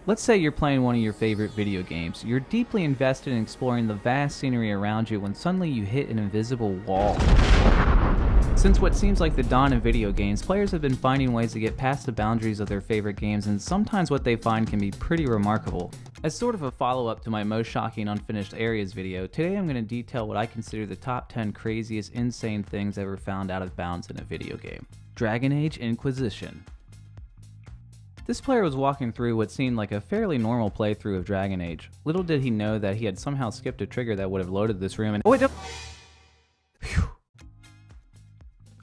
Let's say you're playing one of your favorite video games. You're deeply invested in exploring the vast scenery around you when suddenly you hit an invisible wall. Since what seems like the dawn of video games, players have been finding ways to get past the boundaries of their favorite games, and sometimes what they find can be pretty remarkable. As sort of a follow-up to my most shocking unfinished areas video, today I'm going to detail what I consider the top 10 craziest, insane things ever found out of bounds in a video game. Dragon Age Inquisition. This player was walking through what seemed like a fairly normal playthrough of Dragon Age. Little did he know that he had somehow skipped a trigger that would have loaded this room and—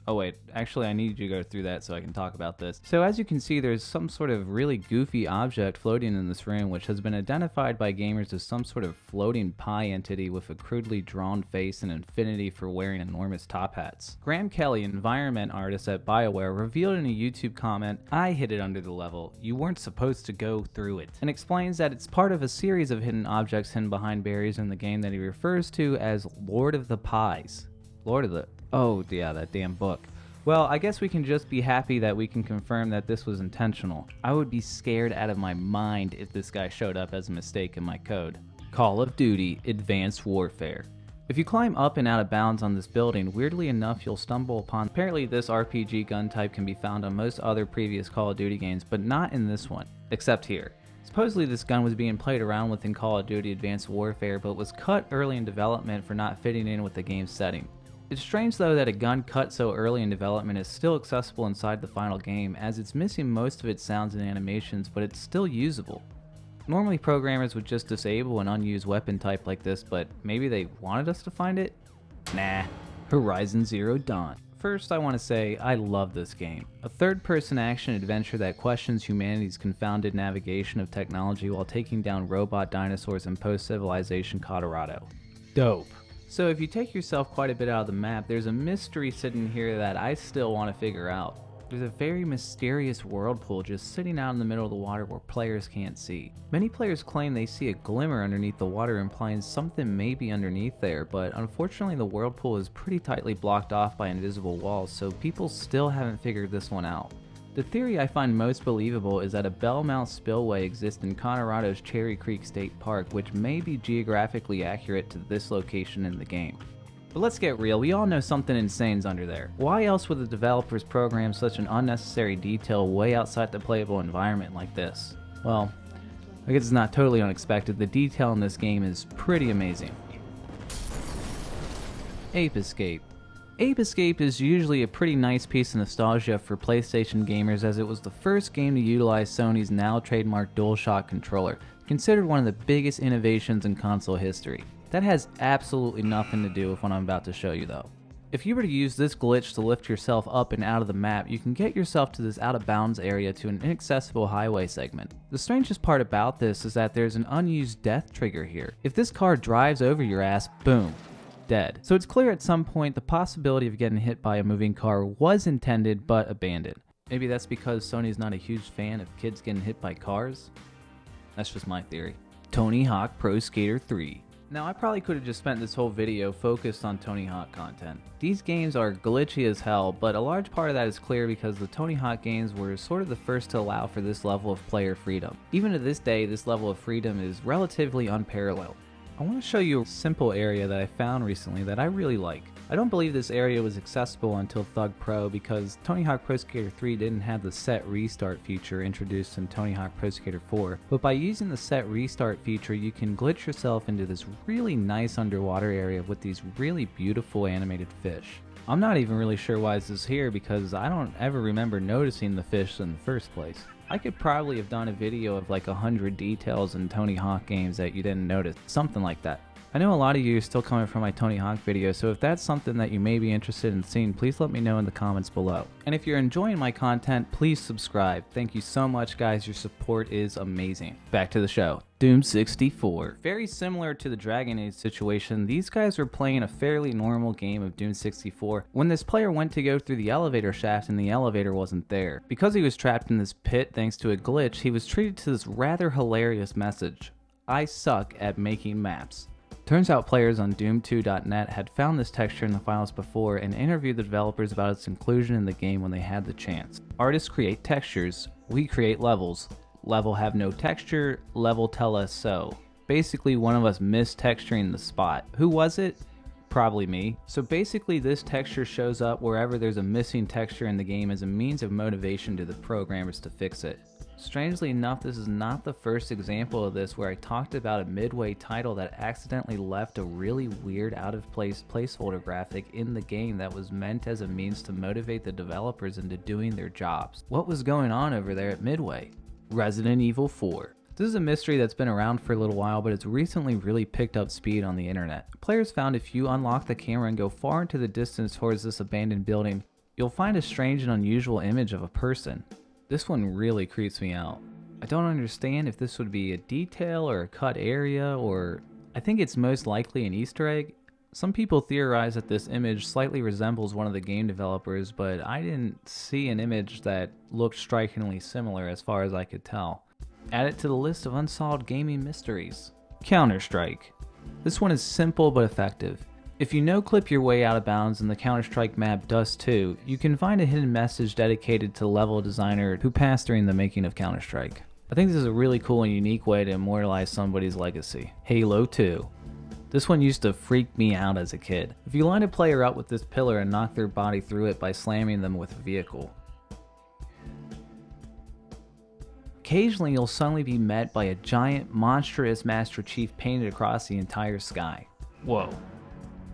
Oh wait, actually I need you to go through that so I can talk about this. So as you can see, there's some sort of really goofy object floating in this room, which has been identified by gamers as some sort of floating pie entity with a crudely drawn face and infinity for wearing enormous top hats. Graham Kelly, environment artist at BioWare, revealed in a YouTube comment, "I hid it under the level, you weren't supposed to go through it," and explains that it's part of a series of hidden objects hidden behind barriers in the game that he refers to as Lord of the Pies. Oh yeah, that damn book. Well, I guess we can just be happy that we can confirm that this was intentional. I would be scared out of my mind if this guy showed up as a mistake in my code. Call of Duty Advanced Warfare. If you climb up and out of bounds on this building, weirdly enough you'll stumble upon— apparently this RPG gun type can be found on most other previous Call of Duty games, but not in this one, except here. Supposedly this gun was being played around with in Call of Duty Advanced Warfare, but was cut early in development for not fitting in with the game's setting. It's strange though that a gun cut so early in development is still accessible inside the final game, as it's missing most of its sounds and animations, but it's still usable. Normally programmers would just disable an unused weapon type like this, but maybe they wanted us to find it? Nah. Horizon Zero Dawn. First, I want to say I love this game. A third-person action adventure that questions humanity's confounded navigation of technology while taking down robot dinosaurs in post-civilization Colorado. Dope. So if you take yourself quite a bit out of the map, there's a mystery sitting here that I still want to figure out. There's a very mysterious whirlpool just sitting out in the middle of the water where players can't see. Many players claim they see a glimmer underneath the water, implying something may be underneath there, but unfortunately the whirlpool is pretty tightly blocked off by invisible walls, so people still haven't figured this one out. The theory I find most believable is that a Bellmouth spillway exists in Colorado's Cherry Creek State Park, which may be geographically accurate to this location in the game. But let's get real, we all know something insane's under there. Why else would the developers program such an unnecessary detail way outside the playable environment like this? Well, I guess it's not totally unexpected. The detail in this game is pretty amazing. Ape Escape. Ape Escape is usually a pretty nice piece of nostalgia for PlayStation gamers, as it was the first game to utilize Sony's now trademarked DualShock controller, considered one of the biggest innovations in console history. That has absolutely nothing to do with what I'm about to show you though. If you were to use this glitch to lift yourself up and out of the map, you can get yourself to this out of bounds area to an inaccessible highway segment. The strangest part about this is that there's an unused death trigger here. If this car drives over your ass, boom. Dead. So it's clear at some point the possibility of getting hit by a moving car was intended but abandoned. Maybe that's because Sony's not a huge fan of kids getting hit by cars? That's just my theory. Tony Hawk Pro Skater 3. Now I probably could have just spent this whole video focused on Tony Hawk content. These games are glitchy as hell, but a large part of that is clear because the Tony Hawk games were sort of the first to allow for this level of player freedom. Even to this day, this level of freedom is relatively unparalleled. I want to show you a simple area that I found recently that I really like. I don't believe this area was accessible until Thug Pro because Tony Hawk Pro Skater 3 didn't have the set restart feature introduced in Tony Hawk Pro Skater 4, but by using the set restart feature you can glitch yourself into this really nice underwater area with these really beautiful animated fish. I'm not even really sure why this is here because I don't ever remember noticing the fish in the first place. I could probably have done a video of like 100 details in Tony Hawk games that you didn't notice, something like that. I know a lot of you are still coming from my Tony Hawk video, so if that's something that you may be interested in seeing, please let me know in the comments below. And if you're enjoying my content, please subscribe. Thank you so much guys, your support is amazing. Back to the show. Doom 64. Very similar to the Dragon Age situation, these guys were playing a fairly normal game of Doom 64 when this player went to go through the elevator shaft and the elevator wasn't there. Because he was trapped in this pit thanks to a glitch, he was treated to this rather hilarious message: "I suck at making maps." Turns out players on Doom2.net had found this texture in the files before and interviewed the developers about its inclusion in the game when they had the chance. Artists create textures, we create levels. level have no texture, level tell us so. Basically, one of us missed texturing the spot. Who was it? Probably me. So basically, this texture shows up wherever there's a missing texture in the game as a means of motivation to the programmers to fix it. Strangely enough, this is not the first example of this where I talked about a midway title that accidentally left a really weird out-of-place placeholder graphic in the game that was meant as a means to motivate the developers into doing their jobs. What was going on over there at Midway? Resident Evil 4. This is a mystery that's been around for a little while, but it's recently really picked up speed on the internet. Players found if you unlock the camera and go far into the distance towards this abandoned building, you'll find a strange and unusual image of a person. This one really creeps me out. I don't understand if this would be a detail or a cut area, or I think it's most likely an Easter egg. Some people theorize that this image slightly resembles one of the game developers, but I didn't see an image that looked strikingly similar as far as I could tell. Add it to the list of unsolved gaming mysteries. Counter-Strike. This one is simple but effective. If you no-clip your way out of bounds and the Counter-Strike map does too, you can find a hidden message dedicated to the level designer who passed during the making of Counter-Strike. I think this is a really cool and unique way to immortalize somebody's legacy. Halo 2. This one used to freak me out as a kid. If you line a player up with this pillar and knock their body through it by slamming them with a vehicle, occasionally you'll suddenly be met by a giant, monstrous Master Chief painted across the entire sky. Whoa.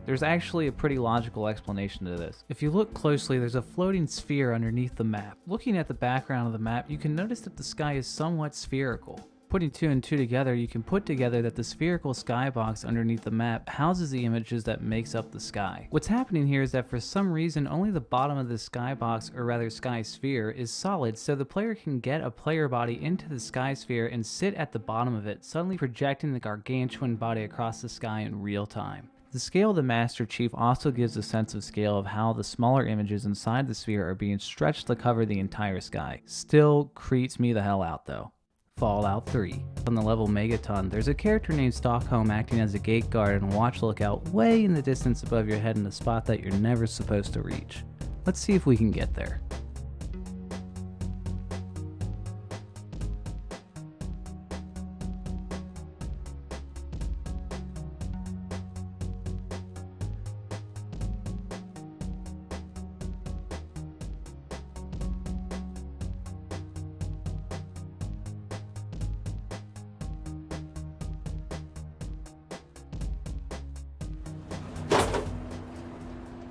There's actually a pretty logical explanation to this. If you look closely, there's a floating sphere underneath the map. Looking at the background of the map, you can notice that the sky is somewhat spherical. Putting two and two together, you can put together that the spherical skybox underneath the map houses the images that makes up the sky. What's happening here is that for some reason, only the bottom of the skybox, or rather sky sphere, is solid, so the player can get a player body into the sky sphere and sit at the bottom of it, suddenly projecting the gargantuan body across the sky in real time. The scale of the Master Chief also gives a sense of scale of how the smaller images inside the sphere are being stretched to cover the entire sky. Still creeps me the hell out though. Fallout 3. On the level Megaton, there's a character named Stockholm acting as a gate guard and watch lookout way in the distance above your head in a spot that you're never supposed to reach. Let's see if we can get there.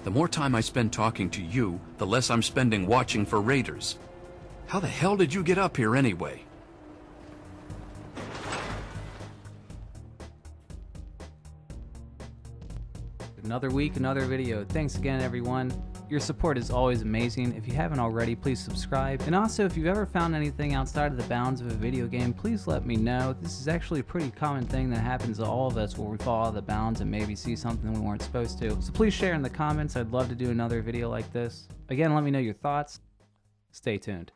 The more time I spend talking to you, the less I'm spending watching for raiders. How the hell did you get up here anyway? Another week, another video. Thanks again, everyone. Your support is always amazing. If you haven't already, please subscribe. And also, if you've ever found anything outside of the bounds of a video game, please let me know. This is actually a pretty common thing that happens to all of us where we fall out of the bounds and maybe see something we weren't supposed to. So please share in the comments. I'd love to do another video like this. Again, let me know your thoughts. Stay tuned.